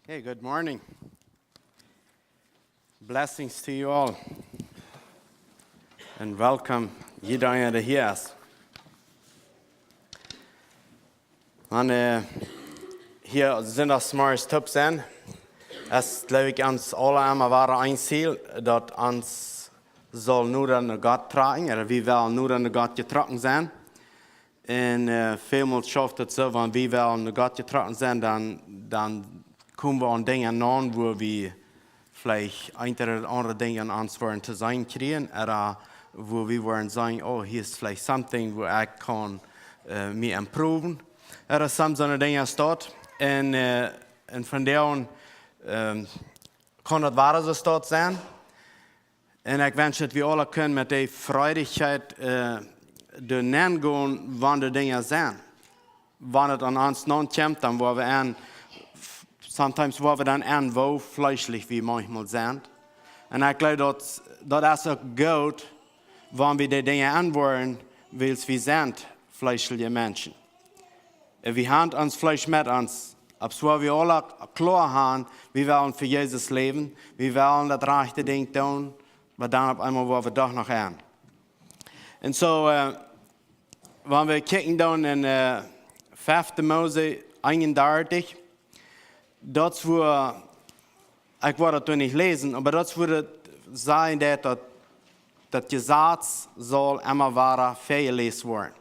Hey, good morning. Blessings to you all. And welcome, jeder, der hier ist. Und hier sind das smartes Tipps sein. Es glaube ich uns alle einmal war ein Ziel, dass uns soll nur an Gott tragen, oder wir wollen nur an Gott getragen sein. Und vielmals schafft es so, wenn wir an Gott getragen sein, dann kommen wir an Dinge an, wo wir vielleicht ein oder andere Dinge an uns wollen zu sein kriegen, oder wo wir wollen sagen, oh, hier ist vielleicht something, wo ich kann mich improven. Oder so eine Dinge dort. Und von der an kann das wahre so dort sein. Und ich wünsche, dass wir alle können mit der Freudigkeit gehen, wann die Dinge sind. Wann es an uns non kommt, dann wo wir sometimes wo wir dann wo fleischlich wie manchmal sind. Und ich glaube, das ist auch gut, wenn wir die Dinge anwollen, weil wir sind fleischliche Menschen. Wir haben uns Fleisch mit uns. Aber so wir alle klar haben, wir wollen für Jesus leben, wir wollen das rechte Ding tun, aber dann auf einmal wollen wir doch noch an. Und so, wenn wir kicken dann in 5. Mose 31, dort wo, ich wollte das nicht lesen, aber dort würde sein, dass das Gesetz soll immer weiter vergelesen werden.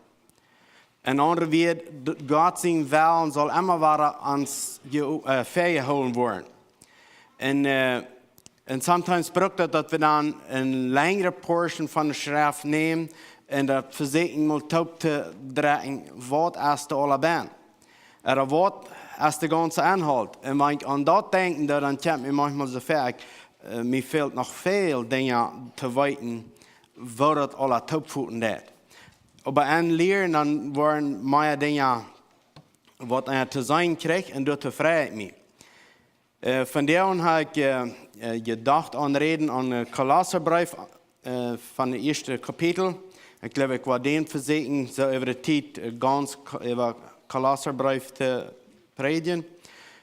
En andere wird, Gott sein Willen soll immer weiter ans vergeholt werden. Und sometimes braucht das, dass wir dann eine längere Portion von der Schrift nehmen und das versuchen mal taub zu drehen, was ist da alle bin. Oder was ist der ganze Inhalt. Und wenn ich an das denke, dann kommt mir manchmal so viel, mir fehlt noch viel Dinge zu weiten, wo das alle taubfußen wird. Aber ein Lehren, dann waren meine Dinge, was er zu sein kriegt, und das freut mich. Von der an habe ich gedacht an Reden an den Kolosserbrief von dem ersten Kapitel. Ich glaube, ich war den versuchen, so über die Zeit ganz über Kolosserbrief zu predigen.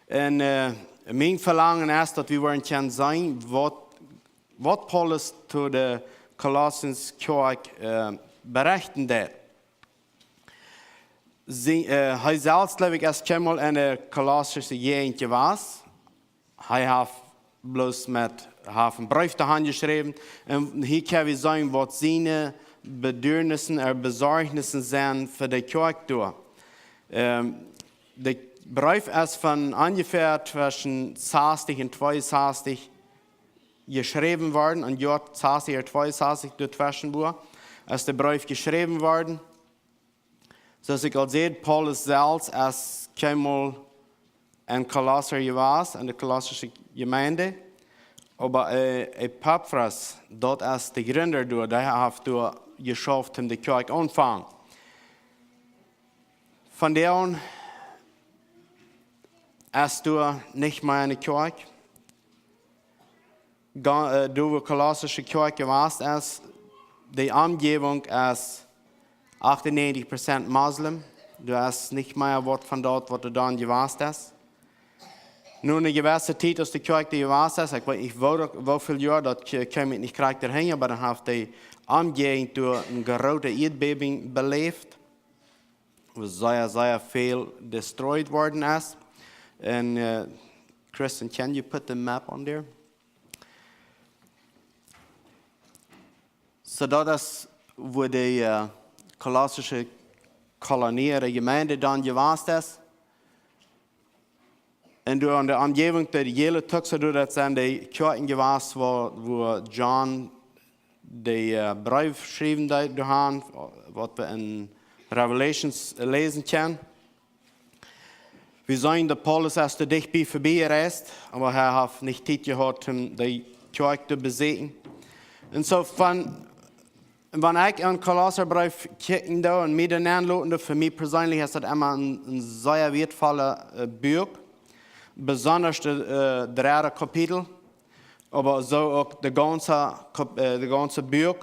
Und mein Verlangen ist, dass wir können sein, was Paulus zu der Kolossenskirche berichten wird. Hij zelf, glaube ich, erst einmal in der Kolosserische Gegend gewesen. Er hat bloß mit einen Brief der Hand geschrieben. Und hier können wir sagen, was seine Bedürfnisse oder Besorgnisse sind für die Kirche. Der Brief ist von ungefähr zwischen 60 und 62 geschrieben worden. Und Jahr 60 oder 62 dazwischen war. Ist der Brief geschrieben worden. So als ich al sehe, Paulus selbst ist keinmal in Kolosser gewesen, in der kolosserische Gemeinde. Aber Epaphras, dort ist der Gründer, der hat geschafft, die Kirche anfangen. Von der an ist du nicht mehr in der Kirche. Du, die kolosserische Kirche warst, ist die Umgebung ist 98% Muslim. Du hast nicht mehr was von dort, was du dann gewusst hast. Nur eine gewisse Zeit, dass die Kirche gewusst hast, ich wollte, wie viele Jahre, das kann ich nicht gleich dahin, aber dann hat die Umgebung durch eine große Erdbeben belebt, wo sehr, sehr viel destroyed worden ist. Und, Kristen, can you put the map on there? So das ist, wo die kolosserische Kolonie der Gemeinde dann gewesen ist. Und du an der Umgebung der jede Tag, so das sind die Kirchen gewesen, wo John den Brief schrieben haben, was wir in Revelations lesen können. Wir sagen, dass Paulus erst dicht bei vorbei gereist, aber er hat nicht Zeit gehabt, um die Kirche zu besiegen. Und so wenn ich einen Kolosserbrief kicken da und mir den anlassen, für mich persönlich ist das immer ein sehr wertvoller Buch. Besonders das 3. Kapitel, aber so auch das ganze Buch.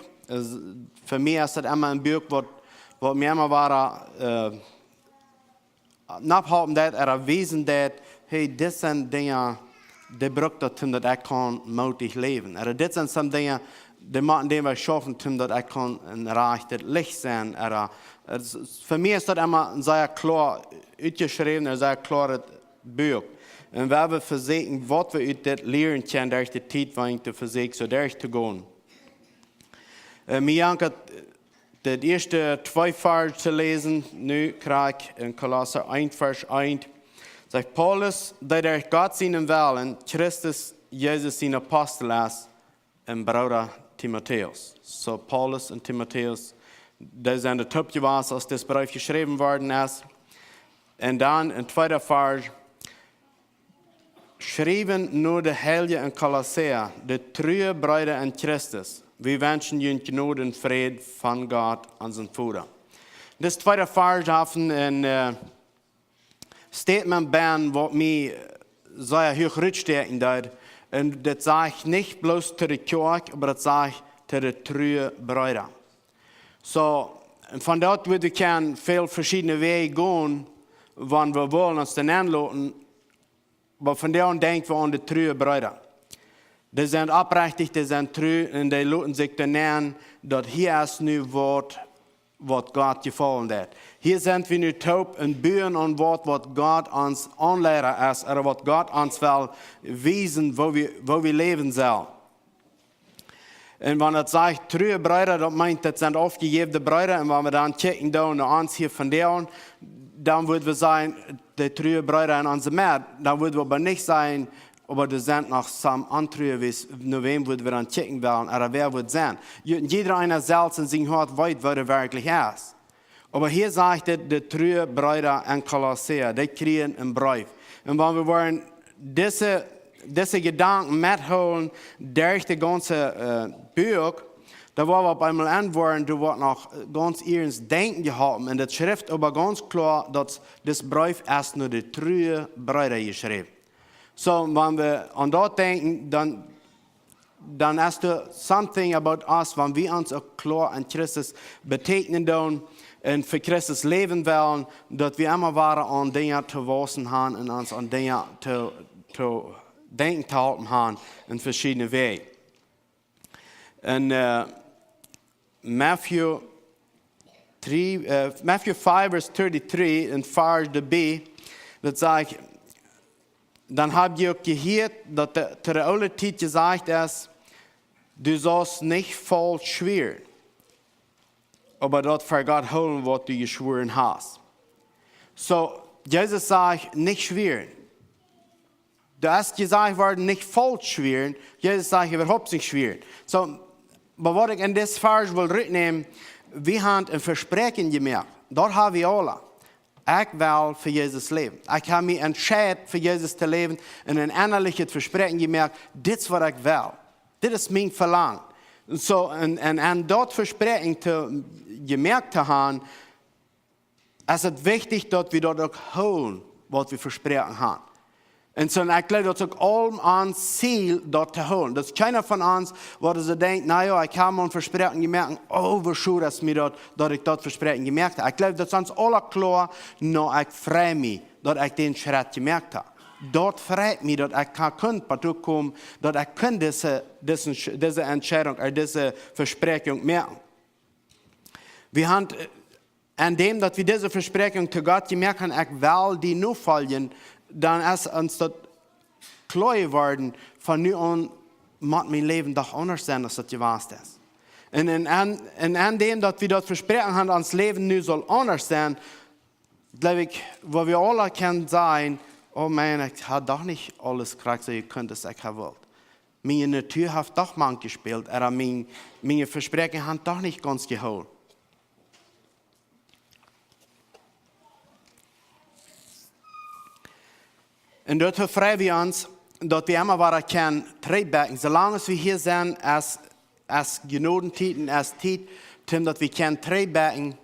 Für mich ist das immer ein Buch, was mir immer war, nachhalten, oder wissen, hey, das sind Dinge, de brukt dat toen dat ik kan moedig leven. Dit zijn soms dingen, die maken die wij schaffen toen dat ik kan een recht licht zijn. Voor mij is dat immer een zeer klaar uitgeschreven, een zeer klaar het boek. En we hebben verzekerd wat we uit dit leren kunnen, door de tijd waarin te verzekeren, zo door te gaan. Mir het de eerste 2 versen te lezen, nu krijg ik in Kolosser 1 vers 1. Zegt Paulus, dat er God zijn willen, Christus Jezus zijn apostel is, en broeder Timotheus. So Paulus en Timotheus, die zijn de topgewaas als dit brief geschreven worden is. En dan in tweede vers, schrijven nur de Heilige in Kolosser, de treue Brüder in Christus. Wir wünschen Ihnen Gnade und Frieden von Gott, unseren Vater. Das zweite Vers hat ein Statement ben, wat mij sehr hoch rückstecken dort. Und das sage ich nicht bloß zu der Kirche, aber das sage ich zu den treuen Brüdern. So, von dort würde ich viel verschiedene Wege gehen, wann wir wollen uns den anlassen. Aber von der an denken wir an die treuen Brüder. Die sind oprechtig, die sind treu und die lassen sich dann nennen, dass hier ist nu was Gott gefallen hat. Hier sind wir nu taub und bühen an was Gott uns anlehren ist, oder was Gott uns will wiesen, wo wir leben sollen. Und wenn das sagt, treue Brüder, das meint, das sind aufgegebene Brüder, und wenn wir dann checken, da und uns hier von deren, dann würden wir sagen, die treue Brüder in unserem Meer, dann würden wir aber nicht sagen, aber das sind noch some andere, nur wem würden wir dann checken wollen, oder wer wird sein. Jeder einer selbst in seinem Hort weiß, wer er wirklich ist. Aber hier sagt er, die treue Brüder in Kolosser, die kriegen einen Brief. Und wenn wir wollen diese Gedanken mitholen durch das ganze Buch, da wollen wir auf einmal antworten, du wirst noch ganz ins Denken gehalten. Und das Schrift aber ganz klar, dass das Brief erst nur die treue Brüder geschrieben. So, wenn wir an das denken, dann ist das something about us, wenn wir uns auch klar an Christus betekenen wollen und für Christus leben wollen, dass wir immer waren an Dinge zu wissen haben und uns an Dinge zu denken zu halten haben in verschiedenen Wegen. Und Matthew 5, Vers 33, in Vers B, das sagt, dann habt ihr gehört, dass der alte Zeit gesagt ist, du sollst nicht voll schwören, aber dort für Gott holen, was du geschworen hast. So, Jesus sagt, nicht schwören. Da ist gesagt worden, nicht voll schwören. Jesus sagt, überhaupt nicht schwören. So, aber was ich in das Vers will rücknehmen, wir haben ein Versprechen gemacht. Dort haben wir alle. Ich will für Jesus leben. Ich habe mich entschieden, für Jesus zu leben und ein innerliches Versprechen gemerkt, das ist, was ich will. Das ist mein Verlangen. Und so, und dort Versprechen gemerkt zu haben, ist es wichtig, dass wir dort auch holen, was wir versprechen haben. Und so, ich glaube, das ist allem ein Ziel, dort zu holen. Das ist keiner von uns, wo sie denkt, naja, ich habe ein Versprechen gemerkt, oh, wie schön, dass ich dort Versprechen gemerkt habe. Ich glaube, das ist uns alle klar, nur ich freue mich, dass ich den Schritt gemerkt habe. Dort freut mich, dass ich dazu kommen, dass ich diese Entscheidung, diese Versprechung merken. Wir haben, indem dass wir diese Versprechung zu Gott gemerkt haben, ich will die nur folgen, dann ist uns das klar geworden, von nun an muss mein Leben doch anders sein, als das gewesen ist. Und in dem, dass wir das Versprechen haben, unser Leben nun soll anders sein, glaube ich, wo wir alle können sein, oh man, ich habe doch nicht alles gekriegt, so ich könnte es, ich wollte. Meine Natur hat doch manchmal gespielt, aber meine Versprechen haben doch nicht ganz geholt. Und dort freuen wir uns, dass wir immer wieder können treten, solange wir hier sind, als Genodentieten, als Zeit, dass wir können treten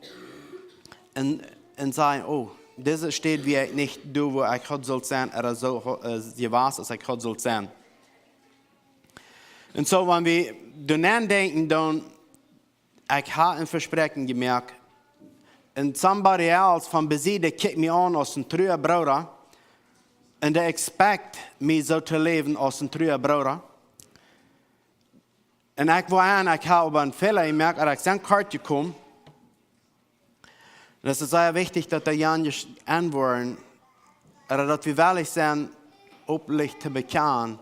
und sagen, oh, diese steht wie ich nicht da, wo ich heute soll sein, oder so, je was, als ich heute soll sein. Und so, wenn wir daran denken, dann, ich habe ein Versprechen gemerkt, und somebody else von Beside kickt mich an als ein treuer Bruder, En de expect mij zo te leven als een trouwe broeder. En ik wil aan, ik heb op een felle gemerkt, als ik zijn kaartje kom, dat is zeer wichtig dat de Janjes antwoorden, dat we wel zijn openlijk te bekennen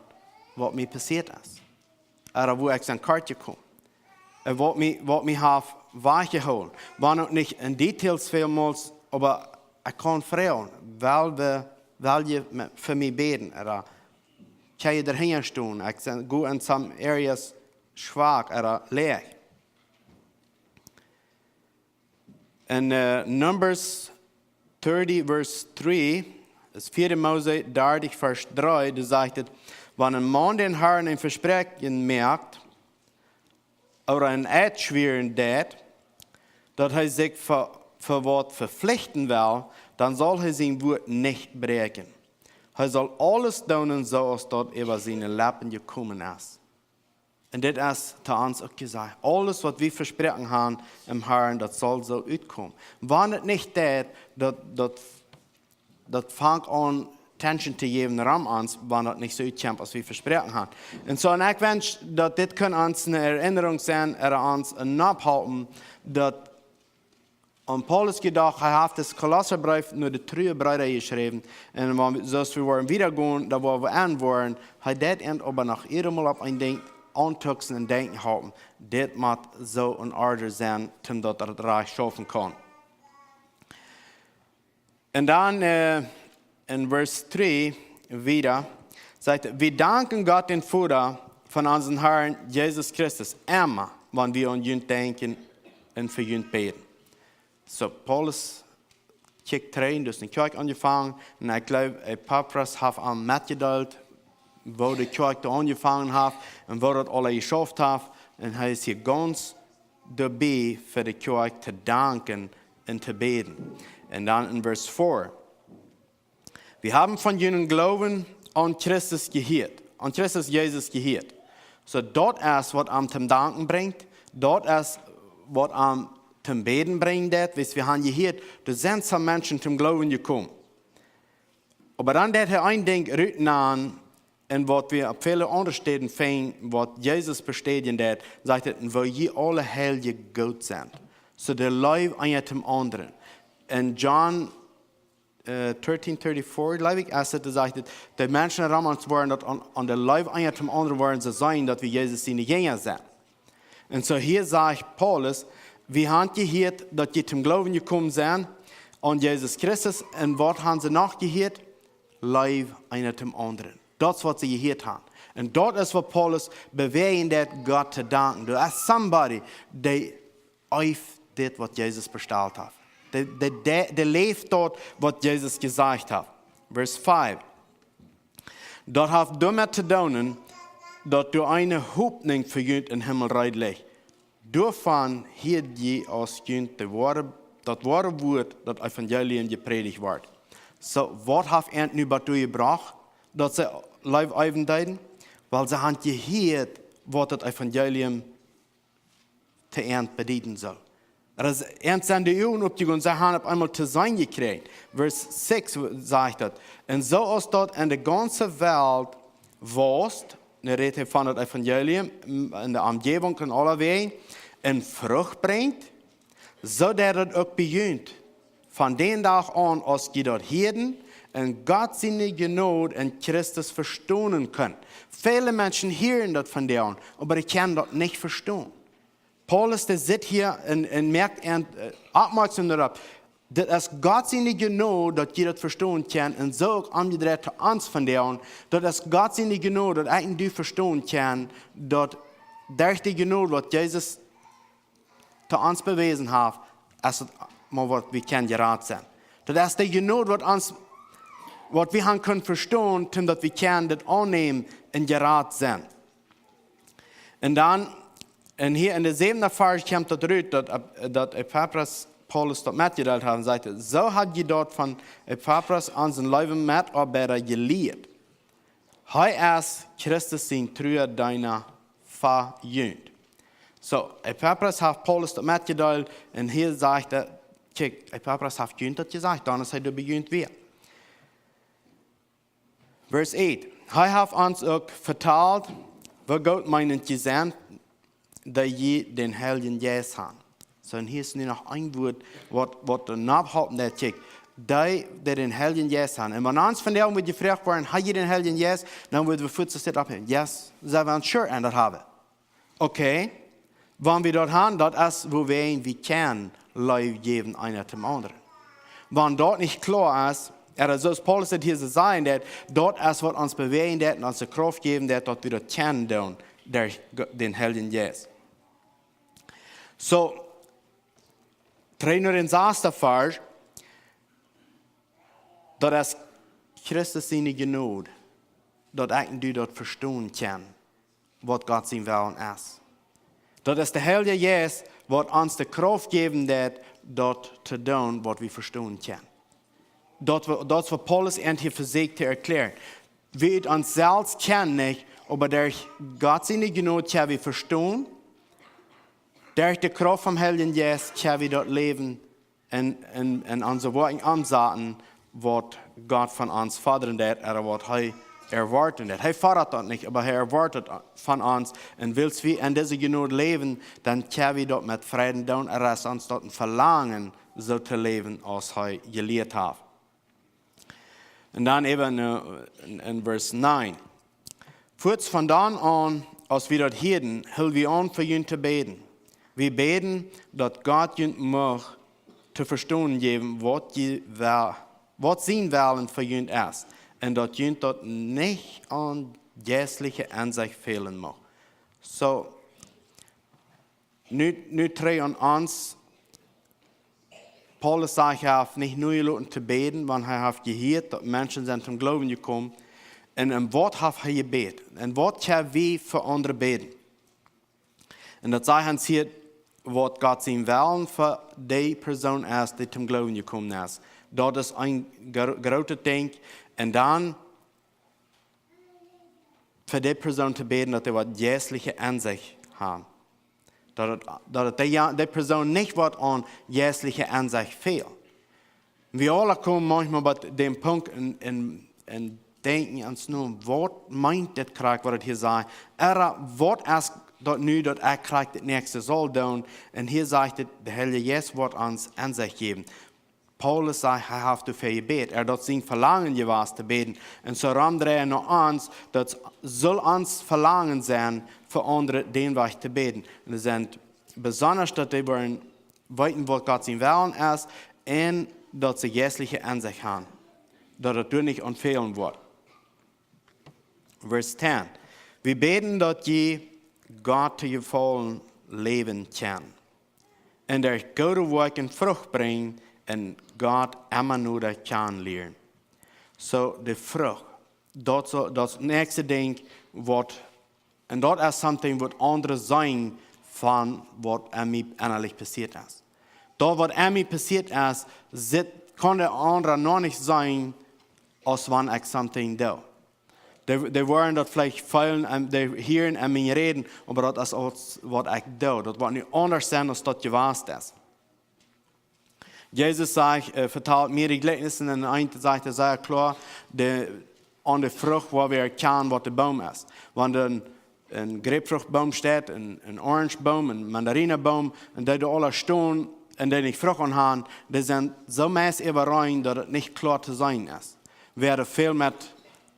wat mij passiert is. Oder wo ik zijn kaartje kom. En wat mij heeft weggehouden. Wanneer ook niet in details vielmals, maar ik kan vragen, wil je voor mij beden? Oder kan je erheen staan? Ik ben goed in some areas schwach oder leeg. In Numbers 30 vers 3, das 4 Mose 30 vers 3, da sagt es, wenn ein Mann den Herrn ein Versprechen merkt, oder ein Eid schweren dat, dass er sich für was verpflichten will, dann soll er sein Wort nicht brechen. Er soll alles tun, so als dort über seine Lippen gekommen ist. Und das ist zu uns auch gesagt. Alles, was wir versprechen haben im Herrn, das soll so auskommen. Wenn es nicht das fängt an, Tension zu geben, Raum uns, wenn das nicht so auskommt, als wir versprechen haben. Und so, und ich wünsche, dass das uns eine Erinnerung sein, uns ein Abhalten, dass an Paulus gedacht, er hat das Kolosserbrief nur die 3 Brüder geschrieben. Und wenn wir wollen wiedergehen, da wo wir anwollen, hat das aber nach jedem Mal auf ein Ding antuxen und denken haben, das muss so in Ordnung sein, damit das Reich schaffen kann. Und dann in Vers 3 wieder sagt er, wir danken Gott den Vater von unserem Herrn Jesus Christus immer, wenn wir an ihn denken und für ihn beten. So, Paulus kijkt rein, dus een kerk angefangen. En ik geloof, Epaphras heeft aan metgedeeld, wo de kerk angefangen heeft en wo dat alle geschafft heeft. En hij is hier ganz dabei, voor de kerk te danken en te beten. En dan in vers 4. Wir haben von jenen Glauben an Christus gehört, an Christus Jesus gehört. So, dort ist, was am zum Danken bringt, dort ist, was am zum Beten bringt, was wir haben gehört, da sind some Menschen zum Glauben gekommen. Aber dann hat er ein Ding rüten an, und was wir auf viele andere Städten finden, was Jesus bestätigt hat, sagt er, wo je alle Heilige Gott sind. So der Leib einer zum anderen. In John 13:34, glaube ich, als er sagt, die Menschen damals waren, dass an der Leib einer zum anderen waren, so sein, dass wir Jesus seine Jünger sind. Und so hier sagt Paulus, wir haben gehört, dass die zum Glauben gekommen sind an Jesus Christus. Und was haben sie noch gehört? Leib einer zum anderen. Das ist, was sie gehört haben. Und dort ist, was Paulus bewegt hat, Gott zu danken. Du hast somebody, der auf das, was Jesus bestellt hat. Der lebt dort, was Jesus gesagt hat. Vers 5. Dort hat damit zu tun, dass du eine Hoffnung für ihn im Himmel reitlich. Davon hier je aus Jünd das wahre Wort, das Evangelium gepredigt wird. So, was hat er nu dazu gebracht, dass sie live eindeuten? Weil sie haben gehört, was das Evangelium zu ernst bedienen soll. Das ernst sind die Jungen aufgegangen, sie haben auf einmal zu sein gekriegt. Vers 6 sagt das. Und so als dort in der ganzen Welt wost, ne redet von das Evangelium, in der Umgebung und aller Wegen, in Frucht bringt, so der das auch beginnt. Von den Tag an, als die dort hirden, und Gott seine Gnade in Christus verstehen können. Viele Menschen hören das von dir an, aber die können das nicht verstehen. Paulus, der sitzt hier und merkt aufmerksam darauf, das ist Gott seine Gnade, dass die das verstehen können, und so auch umgedreht zu uns von dir an, das ist Gott seine Gnade, dass ich die verstehen kann, dass durch die Gnade, was Jesus zu uns bewiesen hat, ist mal was wir können geraten sein. Das ist die Gnade, was wir können verstehen, dass wir können das annehmen und geraten sein. Und dann, und hier in der 7. Vers kommt das raus, dass Epaphras Paulus dort mitgeteilt hat und sagte, so hat ihr dort von Epaphras unseren Leben Mitarbeiter gelehrt. Er ist Christus sein Trüher deiner verjüngt. So, Epaphras hat Paulus dort mitgeteilt und hier sagt er, kijk, Epaphras hat jünt das gesagt, dann ist er bejünt wird. Vers 8. Hij heeft ons ook vertaald, wat God meint gezegd, dat je den Heiligen Geist hat. So, und hier ist nur noch ein Wort, was der Nachhaupten der Chick. Die den Heiligen Geist haben. Und wenn uns von der wird gefragt worden, hat ihr den Heiligen Geist? Dann würden wir Fuß abheben. Yes, sie werden sure an das haben. Okay. Wenn wir dort haben, das ist, wo wir können, Leib geben, einer zum anderen. Wenn dort nicht klar ist, so ist Paulus hier zu sagen, dass dort ist, was uns bewegen, und uns die Kraft geben, dass wir dort kennen, den Heiligen Geist. So, Trainer in Saster Vers, dat is Christus zijn genade, dat ik du dat verstaan kan, wat God zijn willen is. Dat is de Heilige Geest, wat ons de kracht geven dat te doen, wat we verstaan kan. Dat is wat Paulus hier versucht te erklären. We het ons zelfs kennen niet, aber durch God zijn genade kan we verstaan. Durch de kracht vom Heiligen Geest kan we dat leven en onze woorden aanzetten, wat Gott von uns fordern wird, oder was er erwarten wird. Er fordert das nicht, aber er erwartet von uns. Und willst wir in dieser Genade leben, dann können wir dort mit Frieden tun, er ist uns dort ein Verlangen, so zu leben, als er gelehrt hat. Und dann eben in Vers 9. Kurz von dann an, als wir dort hielten, hielten wir an, für ihn zu beten. Wir beten, dass Gott uns möchte zu verstehen geben, was sein Willen für ihn ist. Und dass ihn dort nicht an geistliche Ansicht fehlen mag. So, nu drehen uns, Paulus sagt, er hat nicht nur Leute zu beten, weil er hat gehört, dass Menschen sind zum Glauben gekommen. Und ein Wort hat er gebetet. Ein Wort kann wir für andere beten. Und das sagt uns hier, was Gott sein Willen für die Person ist, die zum Glauben gekommen ist. Dat is een grote ding. En dan voor die persoon te beten dat hij wat geestelijke aanzicht heeft. Dat die persoon niet wat aan geestelijke aanzicht fehlt. We alle komen manchmal bij dem Punkt en denken ons nu, wat meint dit krijg wat het hier zei? Wat is dat nu dat ik krijg het nächste zal doen? En hier zegt het, de Heilige Geest wordt ons aanzicht geven. Paulus sagt, er hat dafür gebeten. Hat sein Verlangen gewesen zu beten. Und so rammt er noch uns, das soll uns Verlangen sein, für andere den Weg zu beten. Und es sind besonders, dass die wollen, was Gott sein Willen ist, und dass sie geistliche Ansicht haben. Dass das nicht empfehlen wird. Vers 10. Wir beten, dass je Gott zu gefallen leben kann. Und der gute Werken Frucht bringen, en God immer nur das kan leren. So de vrucht, dat is het nächste ding en dat is something wat anders zijn van wat mij innerlijk passiert is. Dat wat mij passiert is, kan de andere nog niet zijn als wanneer ik something doe. Die worden dat vielleicht feilen en die hören en mij reden, maar dat is wat ik doe. Dat wordt nu anders zijn als dat geweest is. Jesus sagt, vertelt mehrere Gleichnisse, und eine sagt er sehr klar, an der Frucht, wo wir erkennen, was der Baum ist. Wenn ein Grapefruchtbaum steht, ein Orangebaum, ein Mandarinenbaum, und die alle stehen, und die nicht Frucht haben, die sind so mäßig überrein, dass es nicht klar zu sein ist. Wer viel mit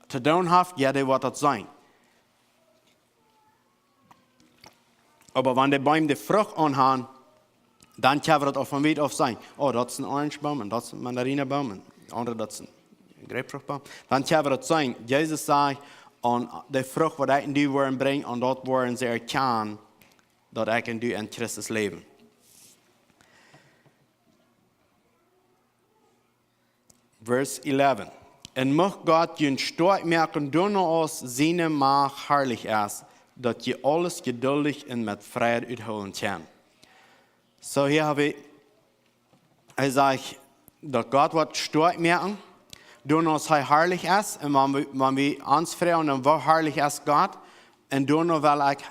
zu tun hat, ja, der wird das sein. Aber wenn die Bäume die Frucht anhaben, dann kann wir das auf dem Weg auf sein. Oh, das ist ein Orangebaum und das ist ein Mandarinenbaum und andere das ist ein Grapefruchtbaum. Dann kann wir das sein. Jesus sagt, und die Frucht, die ich in die Wörter bringe, und dort wollen sie erkennen, dass ich in die in Christus leben. Vers 11. Und möcht Gott ihn stark merken, durch aus seine Macht herrlich ist, dass ihr alles geduldig und mit Freude uitholen kann. So hier habe ich, sagt, dass Gott wird stark merken, durch uns herrlich ist, und wenn wir uns fragen, dann wo herrlich ist Gott, und durch uns will ich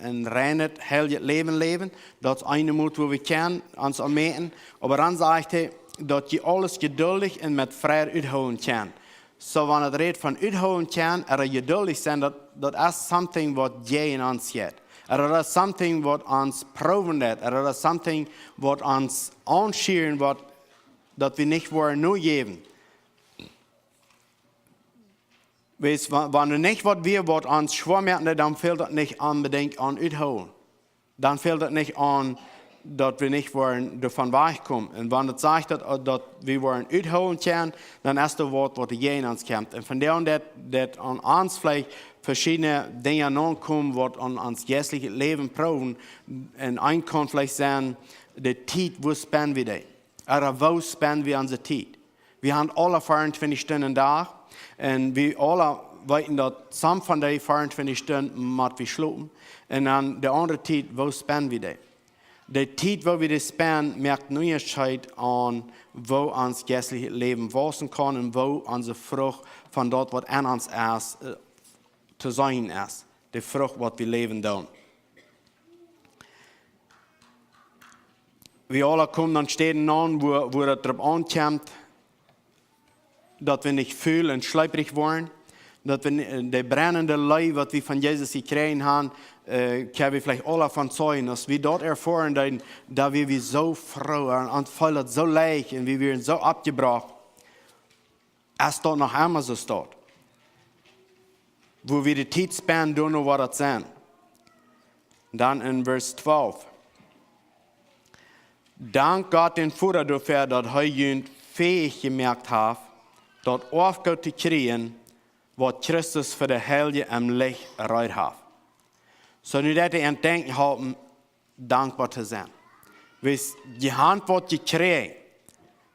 ein reines, heiliges Leben leben, das ist eine Mut, wo wir können, uns ermeten, aber dann sagt er, dass ihr alles geduldig und mit Freude uitholen kann. so wenn es redt von uithouden kan, geduldig zijn, dat is something wat jij in ons hebt. Dat is something wat ons proven dat. Dat is something wat ons aanschieren, wat dat we niet worden nu geven. Wees, wanneer niet wat wir wat ons schwer merken, dan fehlt dat niet unbedingt aan uithouden. Dan fehlt dat niet aan dat we niet worden ervan wegkomen. En wanneer het zegt dat we worden uithouden kunnen, dan is dat wat er in ons komt. En vandaar dat aan ons vielleicht verschiedene dingen aankomen, wat aan ons geestliche leven proeven. En een kan vielleicht zijn, de tijd, wo spenden we die? Wo spenden we onze tijd? We hebben alle 24 Stunden dag. En we alle weten dat some van die 24 Stunden moeten we slopen. En dan de andere tijd, wo spenden we die? De tijd waar we die spenden, merkt nu Unterschied aan wo ons geestliche leven wachsen kan en wo onze vrucht van dat wat aan ons is, te zijn is. De vrucht wat we leven doen. We alle komen dan steden aan wo het erop aankomt dat we niet vuil en schlijperig worden. Dat we de brennende lei wat we van Jezus gekregen hebben, kunnen we vielleicht alle van zijn. Als we dat ervaren, dat we zo froh en het voelt zo leeg en we werden zo abgebracht. Als dat nog einmal zo staat. Wo we de tijd spenden doen wat dat zijn. Dan in vers 12. Dank God den Vader dafür, dat hij jullie fähig gemerkt heeft, dat aufgehört te krijgen, wat Christus voor de heilige en licht eruit heeft. Zo nu dat we aan het denken houden, dankbaar te zijn. Wees, je hand wat je krijgt,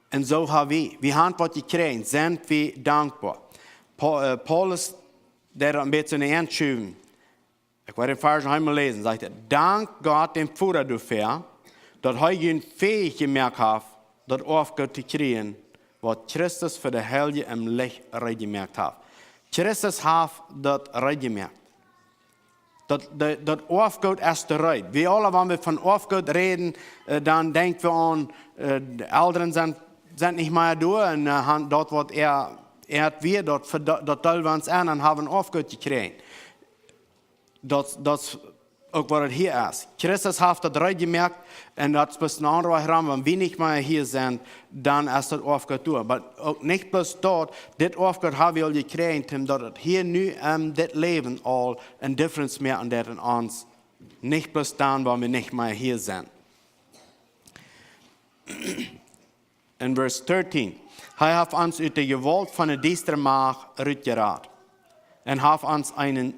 en zo hebben we. We hand wat je krijgt, zijn we dankbaar. Paulus, der een beetje in de hand schuwen. Ik werde den Vers nog einmal lesen, sagt dank God den Vader dafür, dat hij jullie fähig gemerkt heeft, dat aufgehört te krijgen, wat Christus voor de heilige en licht eruit gemerkt heeft. Christus heeft dat eruit gemerkt. Dat aufgehört is eruit. We alle, wanneer we van aufgehört reden, dan denken we aan, de ouderen zijn niet meer door en dat wat het weer, dat tellen we ons aan en hebben aufgehört gekregen. Dat is ook wat het hier is. Christus heeft dat eruit gemerkt en dat is pas een andere raam, wanneer we niet meer hier zijn, dan is dat aufgehört door. Maar ook niet plus dat, dit aufgehört hebben we al gekregen, dat het hier nu in dit leven al een difference meer aan dat in ons. Niet plus dan, wanneer we niet meer hier zijn. In vers 13. Hij heeft ons uit de gewalt van de duistere macht uitgeraad. En heeft ons einen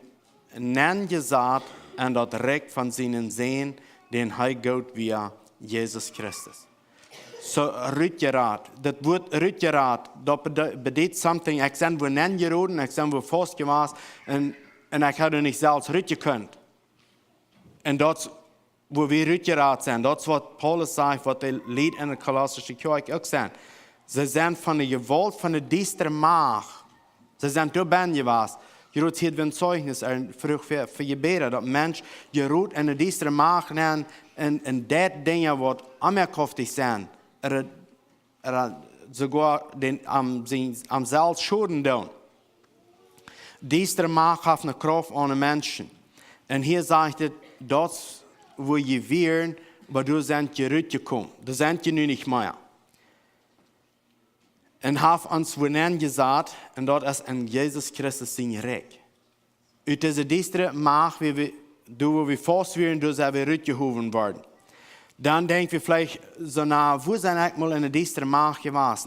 Nen gezaad en dat recht van zijn zin, den hij God via Jezus Christus. So, uitgeraad. Dat woord uitgeraad, dat betekent something. Ik ben voor Nen geroden, ik ben voor vast geweest en ik had er niet zelfs uitgekund. En dat is waar we uitgeraad zijn. Dat is wat Paulus zegt, wat de lied in de Kolossersche kerk ook zijn. Ze zijn van de gewalt van de duistere macht. Ze zijn door ben geweest. Je roept hier een zeugnis voor je beden, dat mens je roept in de duistere macht en dat dingen wat amerkrachtig zijn. Sogar am zelf schulden doen. Duistere macht heeft een kracht aan de mensen. En hier zegt het, dat wil je weer, maar du bent je uitgekomen. Dat zijn je nu niet meer. En heeft ons wonen gezegd, en dat is in Jezus Christus zijn recht. Uit deze duistere macht, door we vast werden, door zijn we uitgehoven worden. Dan denken we vielleicht zo na, wo zijn ik mal in de duistere macht geweest?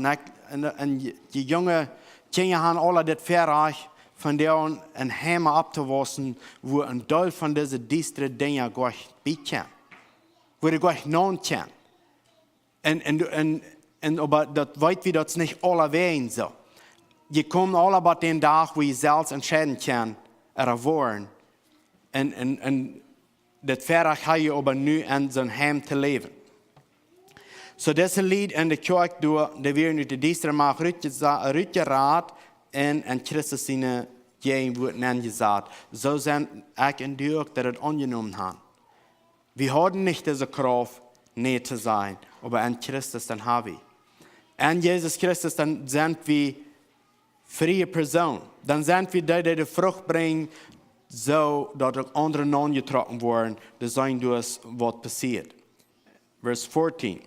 En die jonge kinderen hebben alle dit verrecht, van der een heim op te wassen, wo een deel van deze duistere dingen gleich bieden. Wo je gleich non kan. Aber dat weet we dat niet alle ween zo. Je komt alle bij den dag waar je zelfs entscheiden kan, worden. En dat verrecht ga je aber nu in zijn heim te leven. So deze lied in de kerk door, de weer nu de duistere macht uitgeraad en Christus zijn geen woord gezegd. Zo zijn ik en du ook dat het ongenomen hebben. We hadden niet deze kracht nee te zijn, aber in Christus dan hebben we. En Jezus Christus dan zijn we freie Person. Dann sind wir die, die Frucht bringen, so dass auch andere non getroffen worden, das sein durch was passiert. Vers 14.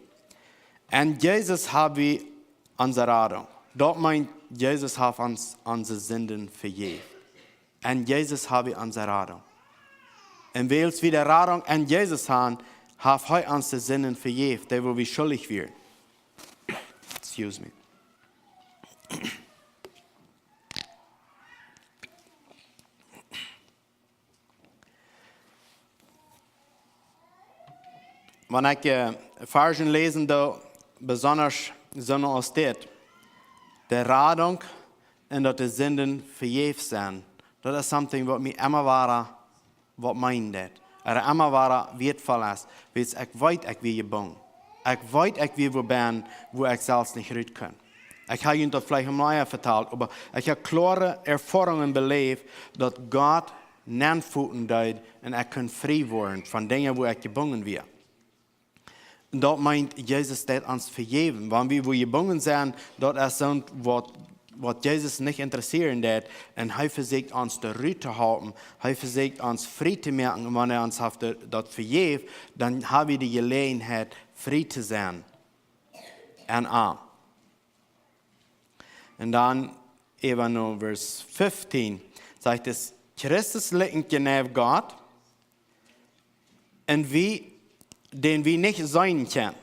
Und Jesus habe unsere Radung. Dort meint, Jesus hat uns unsere Sünden vergeben. Und Jesus habe unsere Radung. Und weil es wieder Radung an Jesus haben, hat er uns die Sünden vergeben, die wir schuldig werden. Excuse me. Wenn ich Versen lesen, da besonders so aus der Radung und dass die Sünden vergeben sind, das ist something, was mir immer war, was meint das. Immer war wertvoll ist, weil ich weiß, wie ich bin. Ich weiß, wie ich bin, wo ich selbst nicht reden kann. Ich habe Ihnen das vielleicht im Neuen vertelt, aber ich habe klare Erfahrungen belebt, dass Gott Nennfuten deut und ich kann frei werden von Dingen, wo ich gebunden werde. Und das meint, Jesus hat uns vergeben. Wenn wir wo gebunden sind, das ist so, was Jesus nicht interessieren wird. Und er versucht uns die Ruhe zu halten. Er versucht uns frei zu merken. Und wenn uns das vergibt, dann haben wir die Gelegenheit, frei zu sein. Und arm. Und dann eben noch Vers 15 sagt es, Christus liegt neben Gott. Und den wir nicht sein können.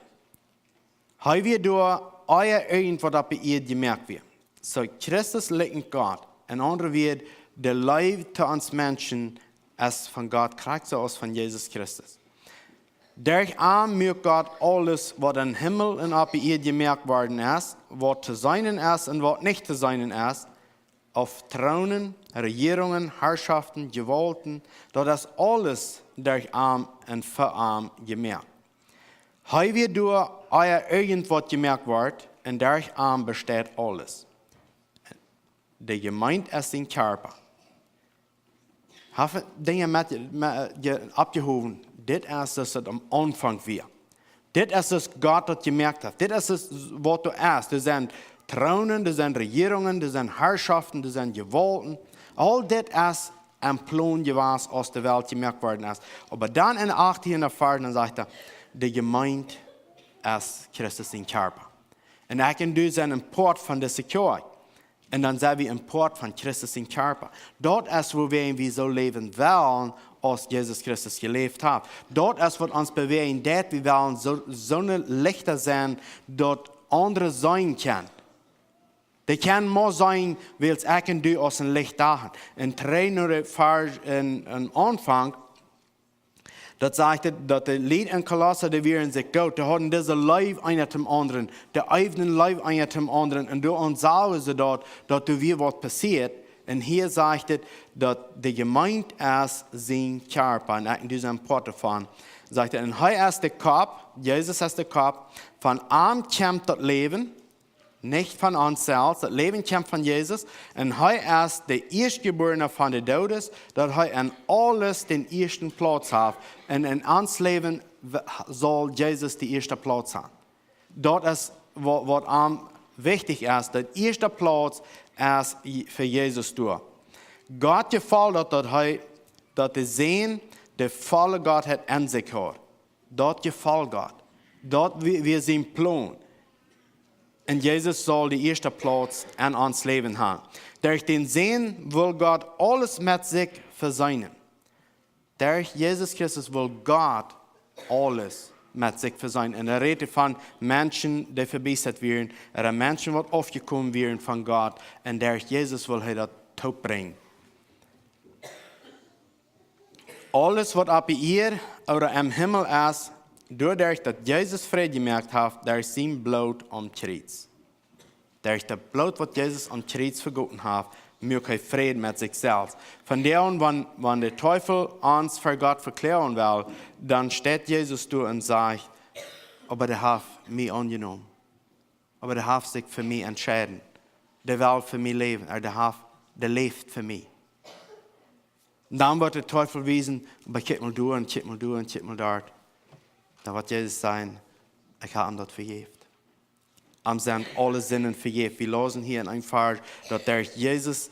Haben wir durch euer irgendwas das bei ihr gemerkt wird. So, Christus liegt Gott. Und andere wird, der Leib zu uns Menschen ist von Gott, kriegt so aus von Jesus Christus. Durch Arm mögt Gott alles, was im Himmel und auf ihr gemerkt worden ist, was zu sein ist und was nicht zu sein ist, auf Thronen, Regierungen, Herrschaften, Gewalten, das ist alles durch Arm und für Arm gemerkt. Haben wir durch euer irgendwas gemerkt wird, und durch Arm besteht alles. Die Gemeinde ist den Körper. Haben Dinge abgehoben, das ist das am Anfang wir. Das ist das Gott hat gemerkt hat. Das ist das, was du hast. Das sind Thronen, das sind Regierungen, das sind Herrschaften, das sind Gewalten. All das ist ein Plan gewesen, aus der Welt gemerkt worden ist. Aber dann in 18. Vers sagt er, die Gemeinde ist Christus in Körper. Und ich kann du sein Import von der Security. Und dann sind wir Import von Christus in Körper. Dort ist, wo wir so leben wollen, als Jesus Christus gelebt hat. Dort ist, was uns bewegen, dass wir wollen so eine Lichter sein, dort andere sein können. Die können mehr sein, weil es ich und du aus dem Licht da haben. In 3 Vers in Anfang, das sagt, dass die Lied in Kolosser, die wir in sich gut, die haben diese Leib einer zum anderen, der eigenen Leib einer zum anderen, und du uns sagen sie dort, dass du wie was passiert. Und hier sagt es, dass die Gemeinde ist sein Körper, und in diesem Port davon, sagt er, und er ist der Kopf, Jesus ist der Kopf, von ihm kommt das Leben, nicht von uns selbst, das Leben kommt von Jesus, und er ist der Erstgeborene von den Toten, dass er an alles den ersten Platz hat, und in uns Leben soll Jesus den ersten Platz haben. Dort ist, was wichtig ist, der erste Platz ist für Jesus durch. Gott gefällt, dass er sehen, der volle Gott hat an sich hat. Dort gefällt Gott. Dort wir sind Plan. Und Jesus soll den ersten Platz an uns Leben haben. Durch den Sehen will Gott alles mit sich verseinen. Durch Jesus Christus will Gott alles mit sich verseinen. Und redet von Menschen, die verbessert werden, oder Menschen, die aufgekommen werden von Gott. Und durch Jesus will das tot bringen. Alles, was ab ihr oder im Himmel ist, doordat Jezus vrede gemaakt heeft, daar is zijn bloed om Kreuz. Daar is het bloed wat Jezus om Kreuz vergoten heeft, maakt hij vrede met zichzelf. Van der, wanneer de Teufel ons voor God verklaren wil, dan staat Jezus toe en zegt, aber der heeft mij aangenomen. Aber der heeft zich voor mij entschieden. Der wil voor mij leven. Der leeft voor mij. Dan wordt de Teufel wezen, aber kijk mal door en kijk mal door en kijk mal dort. Dan wordt Jezus zijn, ik heb hem dat vergeven. am sind alle Sinnen vergeben. Wir lesen hier in einem Vers, dass der Jesus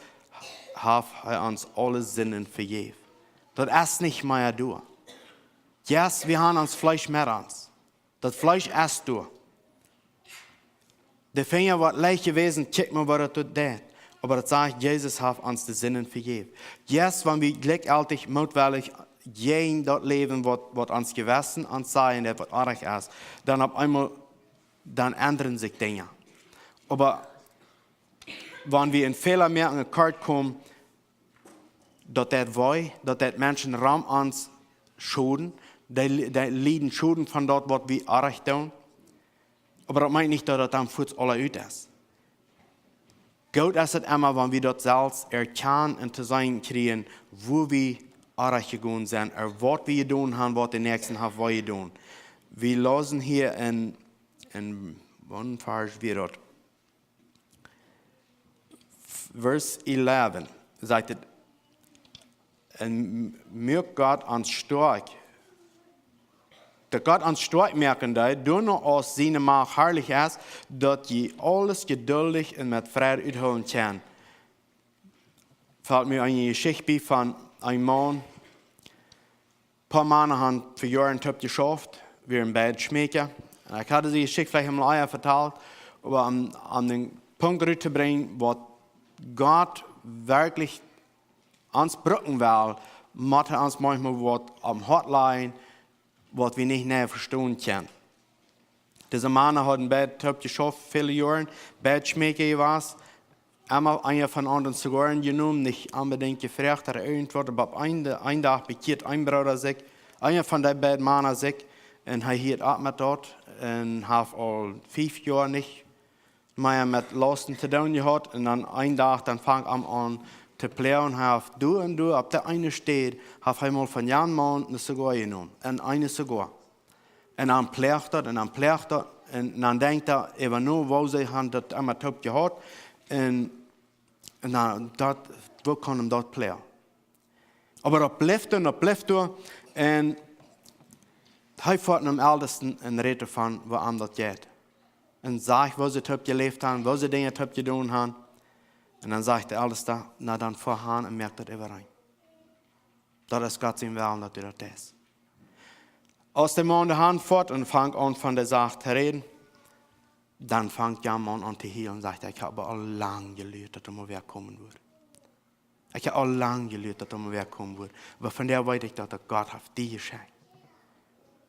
hat uns alle Sinnen vergeben. Das ist nicht mehr du. Yes, wir haben uns Fleisch mit uns. Das Fleisch isst du. Der Finger wird leicht gewesen, check mal, was das tut. Aber das sagt, Jesus hat uns die Sinnen vergeben. Yes, wenn wir gleichzeitig mutwillig gehen das Leben, was uns gewissen uns sagen, das was arg ist, dann auf einmal, dann ändern sich Dinge. Aber wenn wir in Fehler mehr an den Kart kommen, dass das Menschen Raum uns schulden, die leiden Schulden von dort, was wir arg tun. Aber das meint nicht, dass das dann für alle ut ist. Gut ist es immer, wenn wir dort selbst erkennen und zu sein kriegen, wo wir arg gegangen sind, was wir getan haben, was die Nächsten haben, was wir tun. Wir lesen hier in wann Vers wir dort? Vers 11 sagt es, und mögt Gott uns stark. Der Gott uns stark merken, du noch aus seiner Macht herrlich ist, dass je alles geduldig und mit Freude uitholen kann. Fällt mir eine Geschichte von einem Mann. Ein paar Männer haben für Jahre einen Top geschafft, wir im Bett schmecken. Ich hatte die Geschichte vielleicht einmal eher vertalt, aber an den Punkt rüberzubringen, was Gott wirklich uns brücken will, macht er uns manchmal was am Hotline, was wir nicht näher verstehen können. Dieser Mann hat ein Bett geschafft, viele Jahre, Bettschmecker was. Einmal einer von anderen Zigarren genommen, nicht unbedingt gefragt, hat irgendwas, aber ein Tag bekehrt ein Bruder sich, einer von den beiden Männern sich, und er hielt ab mit dort, und hat all 5 Jahre nicht mehr mit Lasten zu tun gehabt, und dann ein Tag, dann fängt er an zu plären, und hat du und du, ab der eine steht, hat er mal von Jan Mann eine Zigarre genommen, und eine Zigarre. Und dann plärt er, und dann denkt er, eben nur, wo sie haben das einmal top gehabt, und dann, wo kann ihm das plären? Aber das bleibt er, und er fährt einem Ältesten und redet von, wo ihm das geht. Und sagt, wo sie top gelebt haben, wo sie Dinge top getan haben. Und dann sagt der Älteste, na dann vorhan und merkt das über rein. Das ist Gott sein Willen, dass du das tust. Aus dem Mann der Hand fort und fängt an von der Sache zu reden. Dann fängt der Mann an zu hier und sagt, ich habe all lang gelehrt, dass er mal wegkommen würde. Ich habe all lang gelehrt, dass er mal wegkommen würde. Aber von der weiß ich, dass Gott hat die geschenkt.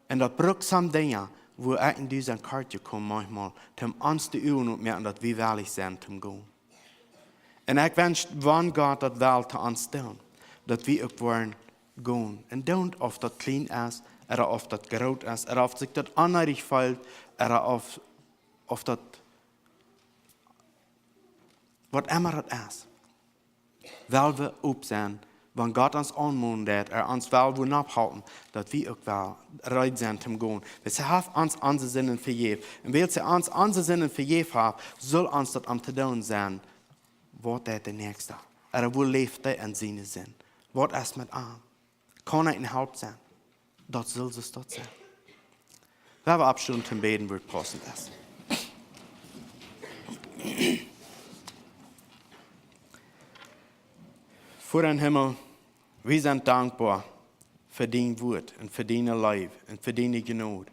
Und das braucht Dinge, wo ich in diesen Karte komme manchmal, um uns zu üben und merken, dass wir ehrlich sind, zum Gehen. Und ich wünsche, wann Gott das will, zu uns tun, dass wir auch wollen gehen. Und don't auf das klein ist, oder auf das groß ist, oder auf sich das anhörig fällt, oder auf das, was immer das ist. Weil wir up sein, wenn Gott uns anmutet, uns will abhalten, dass wir auch bereit sind zum Gehen. Weil sie haben uns unsere Sinnen vergeben. Und weil sie uns unsere Sinnen vergeben haben, soll uns das am zu tun sein, was ist der Nächste? Oder wo lebt er in seinem Sinn? Was ist mit ihm? Kann er in Haupt sein? Das soll es dort sein. Wenn wir abstimmen zum Beten, wird passend ist. Vor dem Himmel, wir sind dankbar für dein Wort und für deine Leib und für deine Gnade.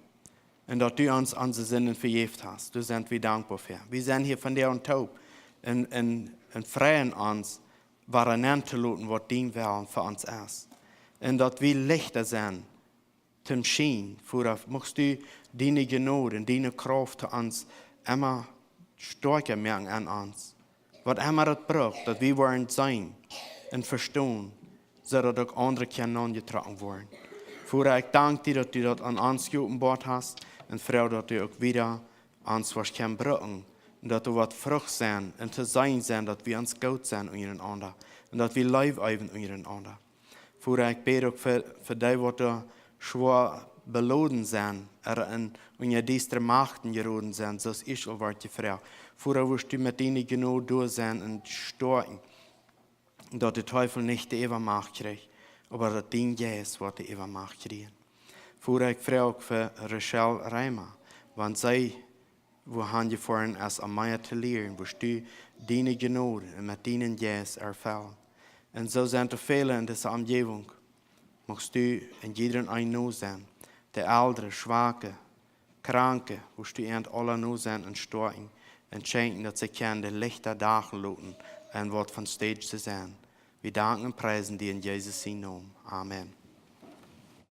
Und dass du uns unsere Sinnen vergeben hast. Du sind wir dankbar für. Wir sind hier von dir und taub und freuen uns, was zu lassen, was dein Willen für uns ist. Und dass wir Lichter sind, zum Schein, worauf möchtest du deine Gnade und deine Kraft zu uns immer stärker merken an uns. Was immer das braucht, dass wir wollen sein und verstehen, so dass auch andere können angetragen werden. Vorher ich danke dir, dass du das an uns geopenbart hast und freue, dass du auch wieder uns was können brauchen und dass du was Frucht sein und zu sein sind, dass wir uns gut sind untereinander und dass wir live üben untereinander. Vorher ich bete auch für die, was da schwer beladen sind, oder in ja diese Machten geraten sind, so ist ich auch warte Frau. Vorher wirst du mit denen genau durch sein und starten, dass der Teufel nicht die Übermacht kriegt, aber das Ding ist, was die Übermacht kriegt. Vorher ich frage für Rachel Reimer, wenn sie wo han je voor hen als aan mij te leren, wo du deine genade en met deinen jes erfüllen. En zo zijn er velen in deze omgeving. Magst du in iedereen ein nou zijn, de oudere, schwache, kranke, wo du in alle nou zijn en storten en schenken dat ze kunnen de lichte dagen loten en wat van steeds te zijn. Wir danken und preisen dir in Jesus' Namen. Amen.